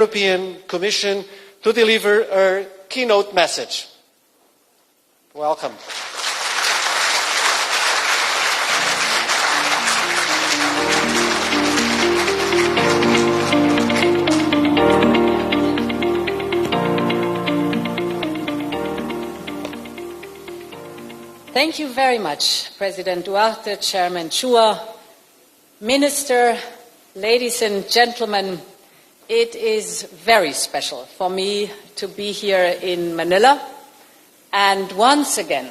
European Commission to deliver our keynote message. Welcome. Thank you very much, President Duarte, Chairman Chua, Minister, ladies and gentlemen. It is very special for me to be here in Manila and once again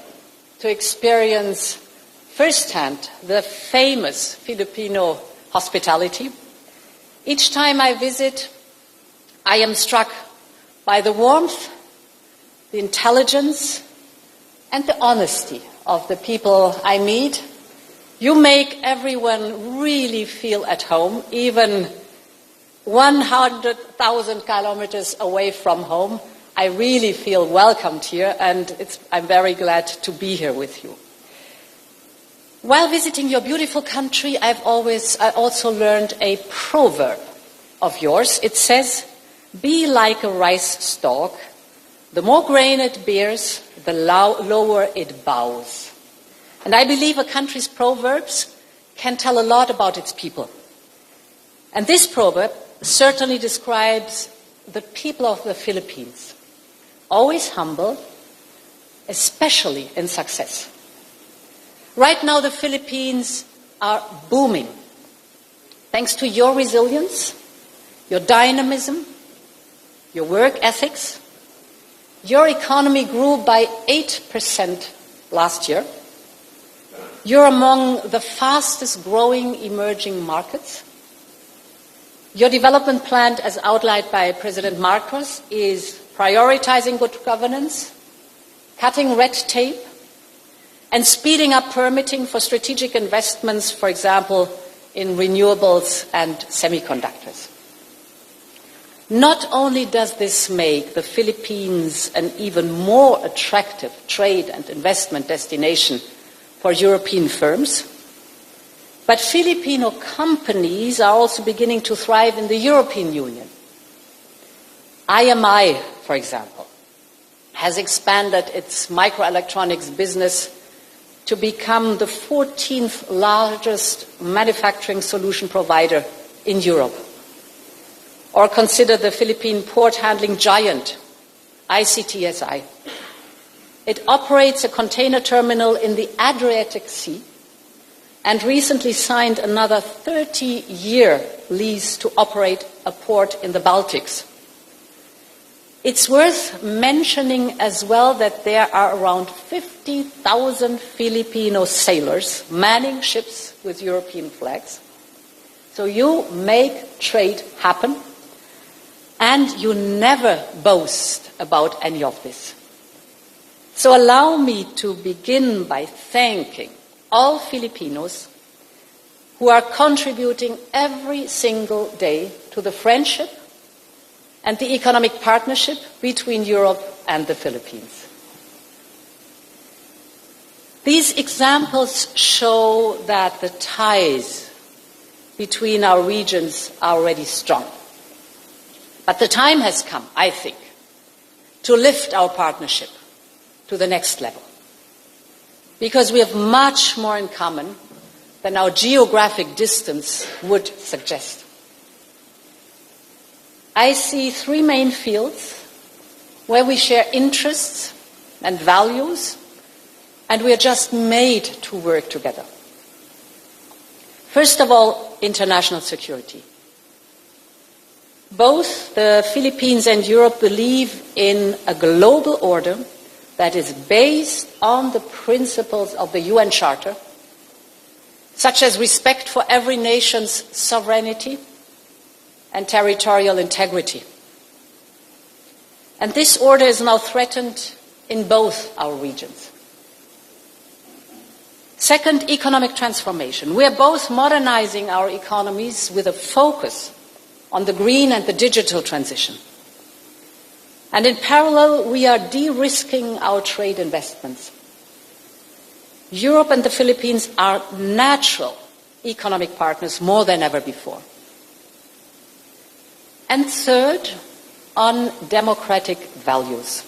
to experience firsthand the famous Filipino hospitality. Each time I visit, I am struck by the warmth, the intelligence, and the honesty of the people I meet. You make everyone really feel at home, even 100,000 kilometers away from home. I really feel welcomed here, and I'm very glad to be here with you. While visiting your beautiful country, I also learned a proverb of yours. It says, "Be like a rice stalk. The more grain it bears, the lower it bows." And I believe a country's proverbs can tell a lot about its people. And this proverb certainly describes the people of the Philippines, always humble, especially in success. Right now, the Philippines are booming. Thanks to your resilience, your dynamism, your work ethics, your economy grew by 8% last year. You're among the fastest growing emerging markets. Your development plan, as outlined by President Marcos, is prioritizing good governance, cutting red tape, and speeding up permitting for strategic investments, for example, in renewables and semiconductors. Not only does this make the Philippines an even more attractive trade and investment destination for European firms, but Filipino companies are also beginning to thrive in the European Union. IMI, for example, has expanded its microelectronics business to become the 14th largest manufacturing solution provider in Europe. Or consider the Philippine port handling giant, ICTSI. It operates a container terminal in the Adriatic Sea and recently signed another 30-year lease to operate a port in the Baltics. It's worth mentioning as well that there are around 50,000 Filipino sailors manning ships with European flags. So you make trade happen, and you never boast about any of this. So allow me to begin by thanking all Filipinos who are contributing every single day to the friendship and the economic partnership between Europe and the Philippines. These examples show that the ties between our regions are already strong. But the time has come, I think, to lift our partnership to the next level, because we have much more in common than our geographic distance would suggest. I see three main fields where we share interests and values, and we are just made to work together. First of all, international security. Both the Philippines and Europe believe in a global order that is based on the principles of the UN Charter, such as respect for every nation's sovereignty and territorial integrity. And this order is now threatened in both our regions. Second, economic transformation. We are both modernizing our economies with a focus on the green and the digital transition. And in parallel, we are de-risking our trade investments. Europe and the Philippines are natural economic partners more than ever before. And third, on democratic values.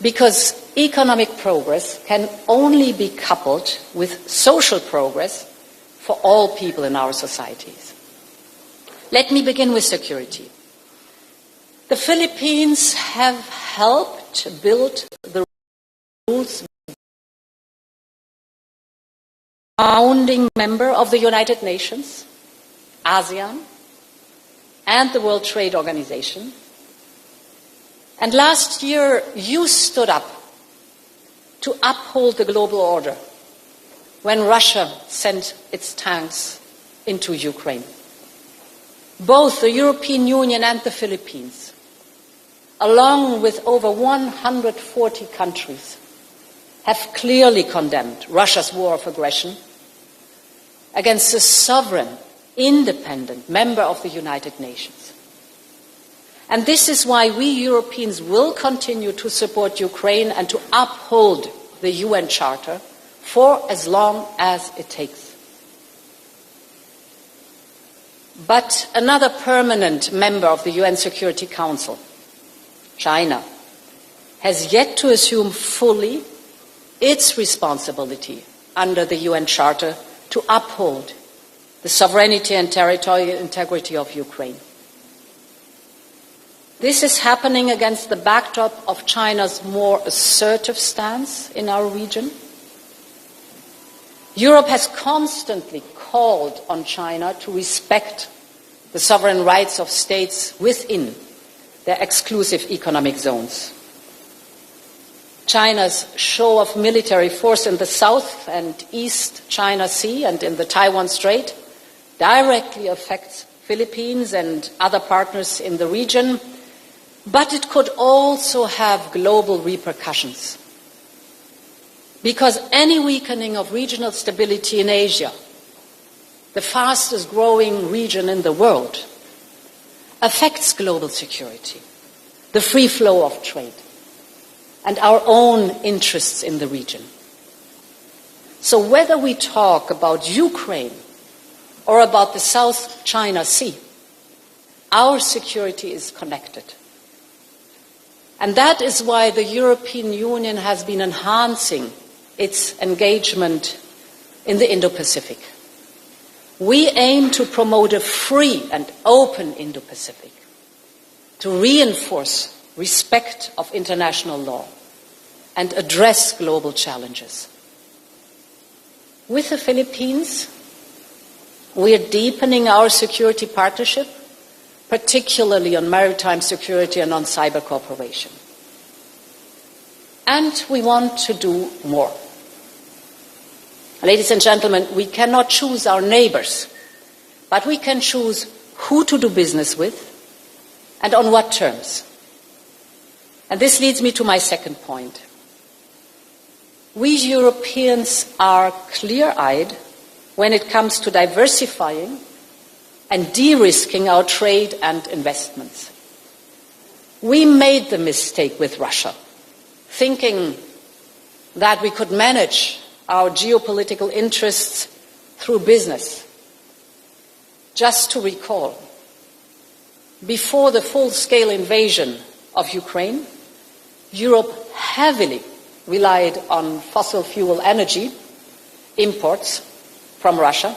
Because economic progress can only be coupled with social progress for all people in our societies. Let me begin with security. The Philippines have helped build the rules. Founding member of the United Nations, ASEAN, and the World Trade Organization. And last year, you stood up to uphold the global order when Russia sent its tanks into Ukraine. Both the European Union and the Philippines, along with over 140 countries, have clearly condemned Russia's war of aggression against a sovereign, independent member of the United Nations. And this is why we Europeans will continue to support Ukraine and to uphold the UN Charter for as long as it takes. But another permanent member of the UN Security Council, China, has yet to assume fully its responsibility under the UN Charter to uphold the sovereignty and territorial integrity of Ukraine. This is happening against the backdrop of China's more assertive stance in our region. Europe has constantly called on China to respect the sovereign rights of states within their exclusive economic zones. China's show of military force in the South and East China Sea and in the Taiwan Strait directly affects Philippines and other partners in the region, but it could also have global repercussions. Because any weakening of regional stability in Asia, the fastest growing region in the world, affects global security, the free flow of trade, and our own interests in the region. So whether we talk about Ukraine or about the South China Sea, our security is connected. And that is why the European Union has been enhancing its engagement in the Indo-Pacific. We aim to promote a free and open Indo-Pacific, to reinforce respect of international law, and address global challenges. With the Philippines, we are deepening our security partnership, particularly on maritime security and on cyber cooperation. And we want to do more. Ladies and gentlemen, we cannot choose our neighbors, but we can choose who to do business with and on what terms. And this leads me to my second point. We Europeans are clear-eyed when it comes to diversifying and de-risking our trade and investments. We made the mistake with Russia, thinking that we could manage our geopolitical interests through business. Just to recall, before the full-scale invasion of Ukraine, Europe heavily relied on fossil fuel energy imports from Russia.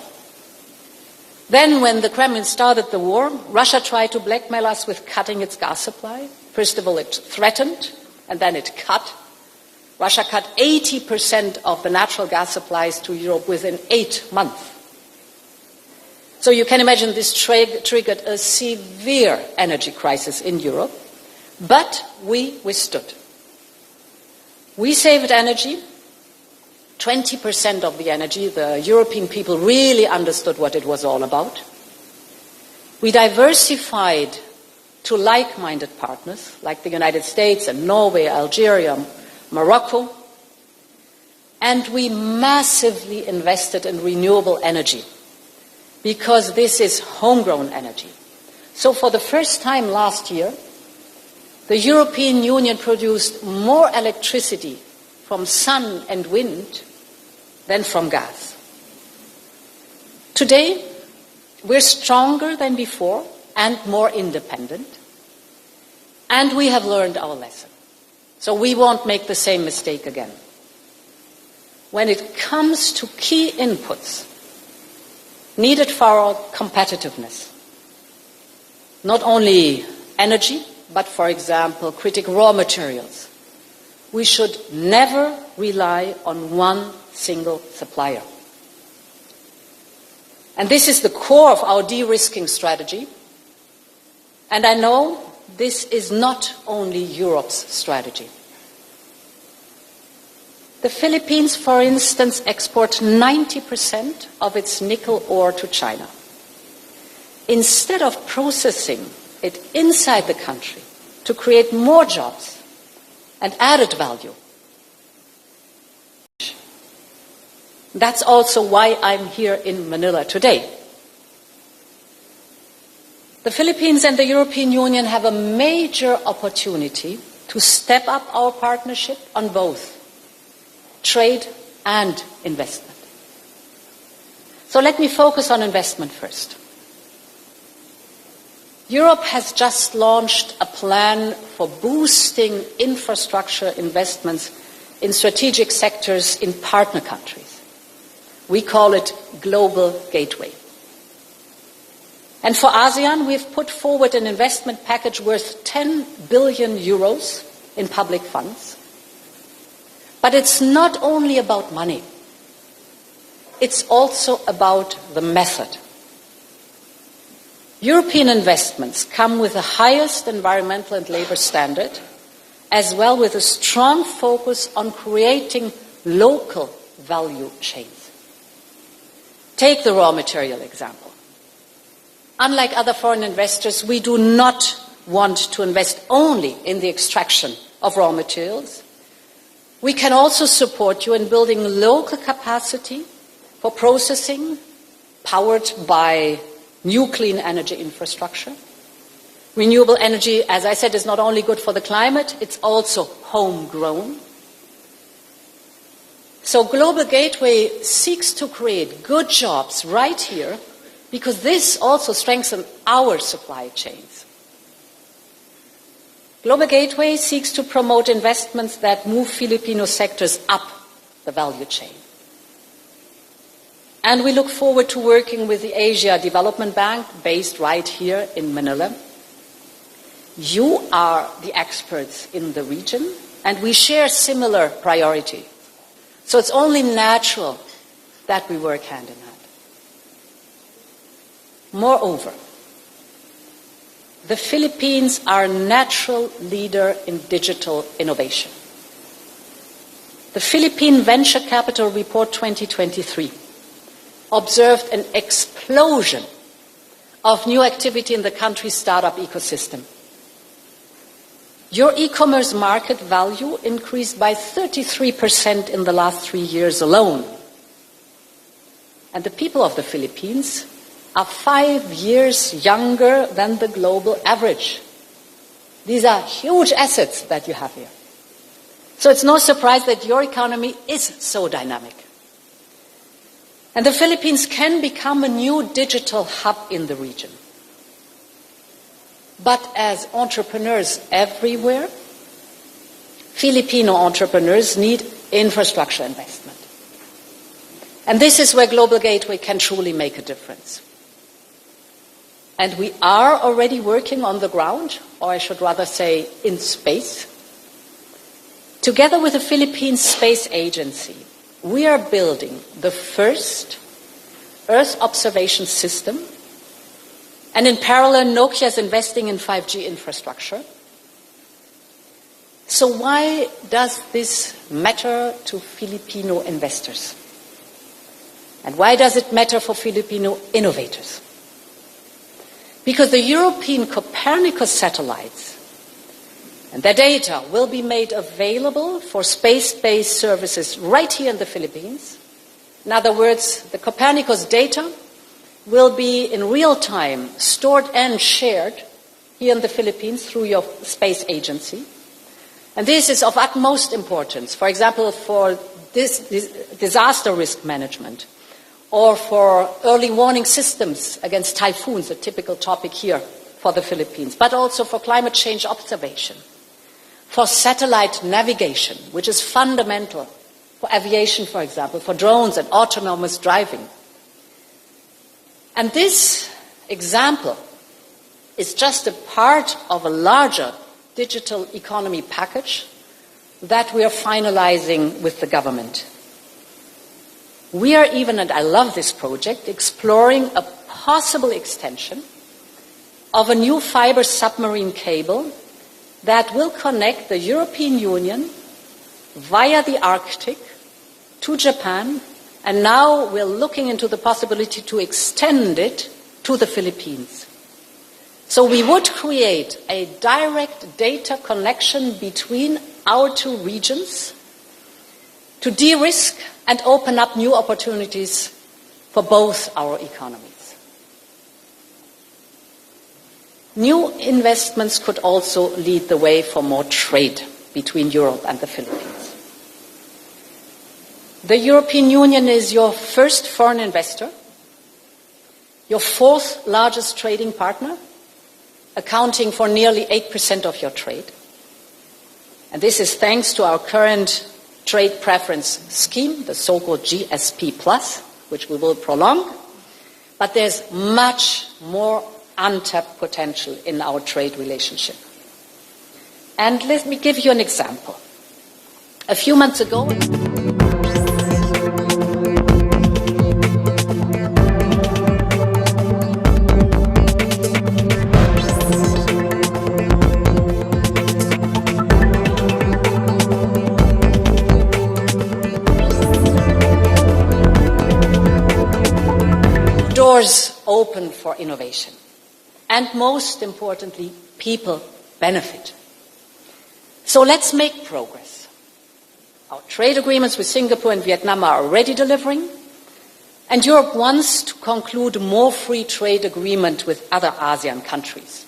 Then, when the Kremlin started the war, Russia tried to blackmail us with cutting its gas supply. First of all, it threatened, and then it cut. Russia cut 80% of the natural gas supplies to Europe within 8 months. So you can imagine this triggered a severe energy crisis in Europe, but we withstood. We saved energy, 20% of the energy. The European people really understood what it was all about. We diversified to like-minded partners like the United States and Norway, Algeria, Morocco. And we massively invested in renewable energy because this is homegrown energy. So for the first time last year, the European Union produced more electricity from sun and wind than from gas. Today, we're stronger than before and more independent. And we have learned our lesson. So we won't make the same mistake again. When it comes to key inputs needed for our competitiveness, not only energy, but for example, critical raw materials, we should never rely on one single supplier. And this is the core of our de-risking strategy. And I know this is not only Europe's strategy. The Philippines, for instance, exports 90% of its nickel ore to China. Instead of processing it inside the country to create more jobs and added value. That's also why I'm here in Manila today. The Philippines and the European Union have a major opportunity to step up our partnership on both trade and investment. So let me focus on investment first. Europe has just launched a plan for boosting infrastructure investments in strategic sectors in partner countries. We call it Global Gateway. And for ASEAN, we've put forward an investment package worth 10 billion euros in public funds. But it's not only about money. It's also about the method. European investments come with the highest environmental and labor standard, as well with a strong focus on creating local value chains. Take the raw material example. Unlike other foreign investors, we do not want to invest only in the extraction of raw materials. We can also support you in building local capacity for processing, powered by new clean energy infrastructure. Renewable energy, as I said, is not only good for the climate, it's also homegrown. So Global Gateway seeks to create good jobs right here, because this also strengthens our supply chains. Global Gateway seeks to promote investments that move Filipino sectors up the value chain. And we look forward to working with the Asia Development Bank, based right here in Manila. You are the experts in the region, and we share similar priorities. So it's only natural that we work hand in hand. Moreover, the Philippines are a natural leader in digital innovation. The Philippine Venture Capital Report 2023 observed an explosion of new activity in the country's startup ecosystem. Your e-commerce market value increased by 33% in the last 3 years alone. And the people of the Philippines are 5 years younger than the global average. These are huge assets that you have here. So it's no surprise that your economy is so dynamic. And the Philippines can become a new digital hub in the region. But as entrepreneurs everywhere, Filipino entrepreneurs need infrastructure investment. And this is where Global Gateway can truly make a difference. And we are already working on the ground, or I should rather say in space. Together with the Philippine Space Agency, we are building the first Earth observation system, and in parallel, Nokia is investing in 5G infrastructure. So why does this matter to Filipino investors? And why does it matter for Filipino innovators? Because the European Copernicus satellites and their data will be made available for space-based services right here in the Philippines. In other words, the Copernicus data will be in real time stored and shared here in the Philippines through your space agency. And this is of utmost importance, for example, for this disaster risk management, or for early warning systems against typhoons, a typical topic here for the Philippines, but also for climate change observation, for satellite navigation, which is fundamental for aviation, for example, for drones and autonomous driving. And this example is just a part of a larger digital economy package that we are finalizing with the government. We are even, and I love this project, exploring a possible extension of a new fiber submarine cable that will connect the European Union via the Arctic to Japan, and now we're looking into the possibility to extend it to the Philippines. So we would create a direct data connection between our two regions to de-risk and open up new opportunities for both our economies. New investments could also lead the way for more trade between Europe and the Philippines. The European Union is your first foreign investor, your fourth largest trading partner, accounting for nearly 8% of your trade. And this is thanks to our current trade preference scheme, the so-called GSP+, which we will prolong. But there's much more untapped potential in our trade relationship. And let me give you an example. A few months ago, doors open for innovation. And most importantly, people benefit. So let's make progress. Our trade agreements with Singapore and Vietnam are already delivering, and Europe wants to conclude more free trade agreement with other ASEAN countries.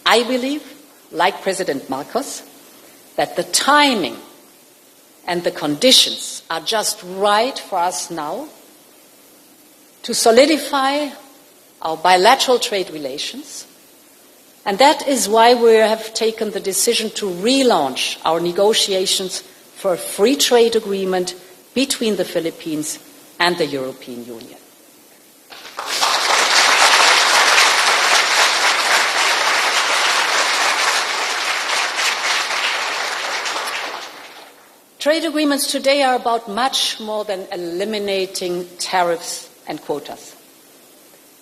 I believe, like President Marcos, that the timing and the conditions are just right for us now to solidify our bilateral trade relations, and that is why we have taken the decision to relaunch our negotiations for a free trade agreement between the Philippines and the European Union. Trade agreements today are about much more than eliminating tariffs and quotas.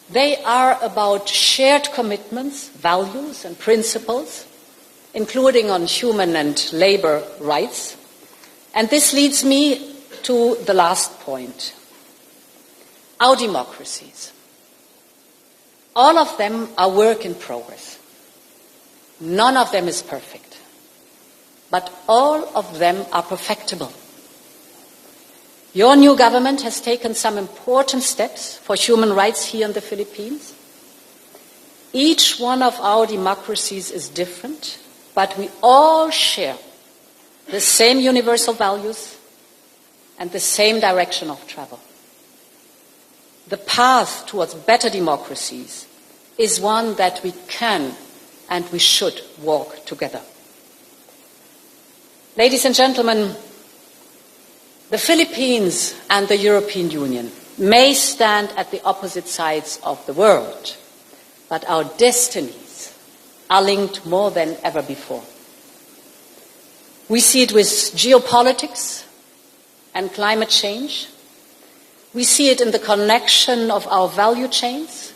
They are about shared commitments, values and principles, including on human and labor rights. And this leads me to the last point. Our democracies. All of them are work in progress. None of them is perfect, but all of them are perfectible. Your new government has taken some important steps for human rights here in the Philippines. Each one of our democracies is different, but we all share the same universal values and the same direction of travel. The path towards better democracies is one that we can and we should walk together. Ladies and gentlemen, the Philippines and the European Union may stand at the opposite sides of the world, but our destinies are linked more than ever before. We see it with geopolitics and climate change. We see it in the connection of our value chains.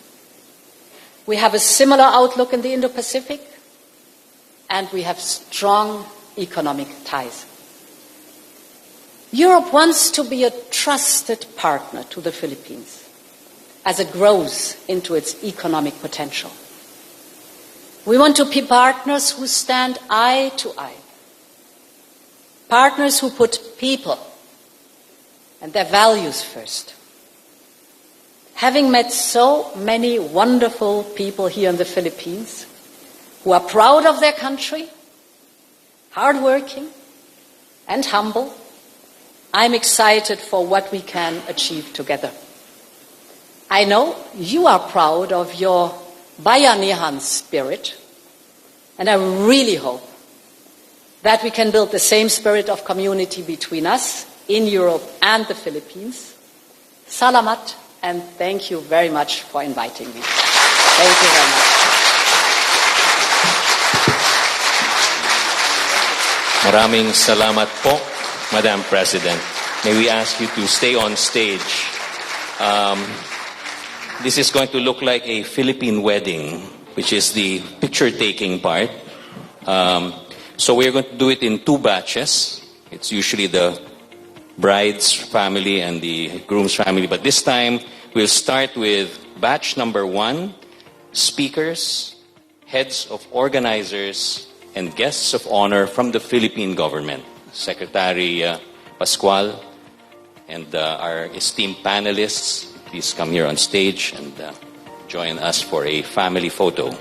We have a similar outlook in the Indo-Pacific, and we have strong economic ties. Europe wants to be a trusted partner to the Philippines as it grows into its economic potential. We want to be partners who stand eye to eye, partners who put people and their values first. Having met so many wonderful people here in the Philippines who are proud of their country, hardworking and humble, I'm excited for what we can achieve together. I know you are proud of your Bayanihan spirit, and I really hope that we can build the same spirit of community between us in Europe and the Philippines. Salamat, and thank you very much for inviting me. Thank you very much. Maraming salamat po, Madam President. May we ask you to stay on stage. This is going to look like a Philippine wedding, which is the picture-taking part. So we're going to do it in 2 batches. It's usually the bride's family and the groom's family. But this time, we'll start with batch number 1, speakers, heads of organizers, and guests of honor from the Philippine government. Secretary Pascual and our esteemed panelists, please come here on stage and join us for a family photo.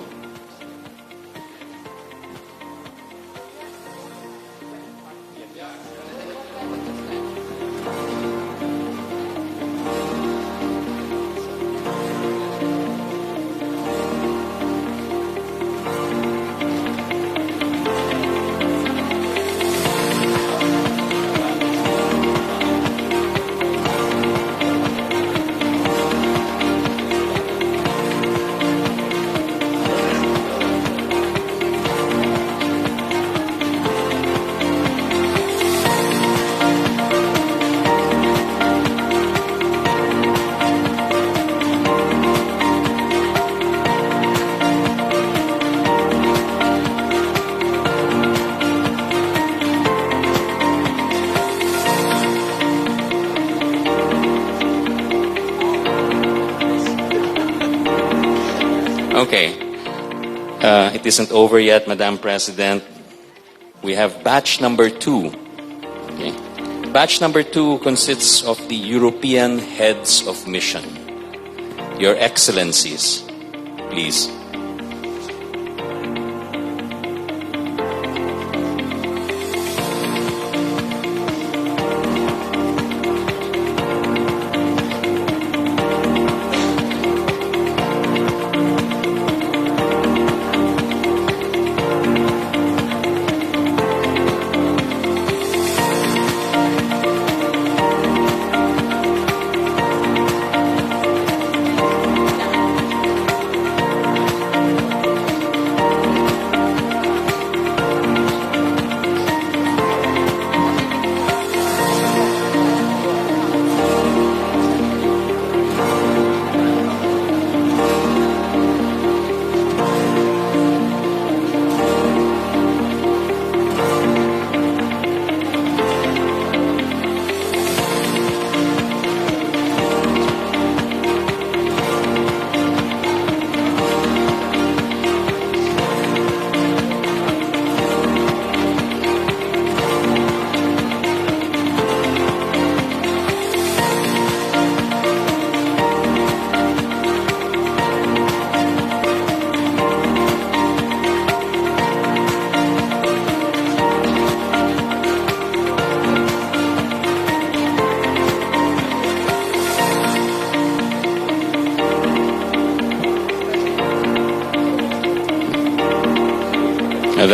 Okay. It isn't over yet, Madam President. We have batch number 2. Okay. Batch number 2 consists of the European heads of mission. Your Excellencies, please.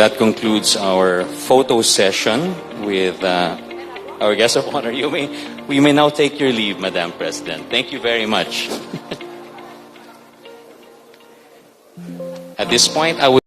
That concludes our photo session with our guest of honor. We may now take your leave, Madam President. Thank you very much. At this point, I would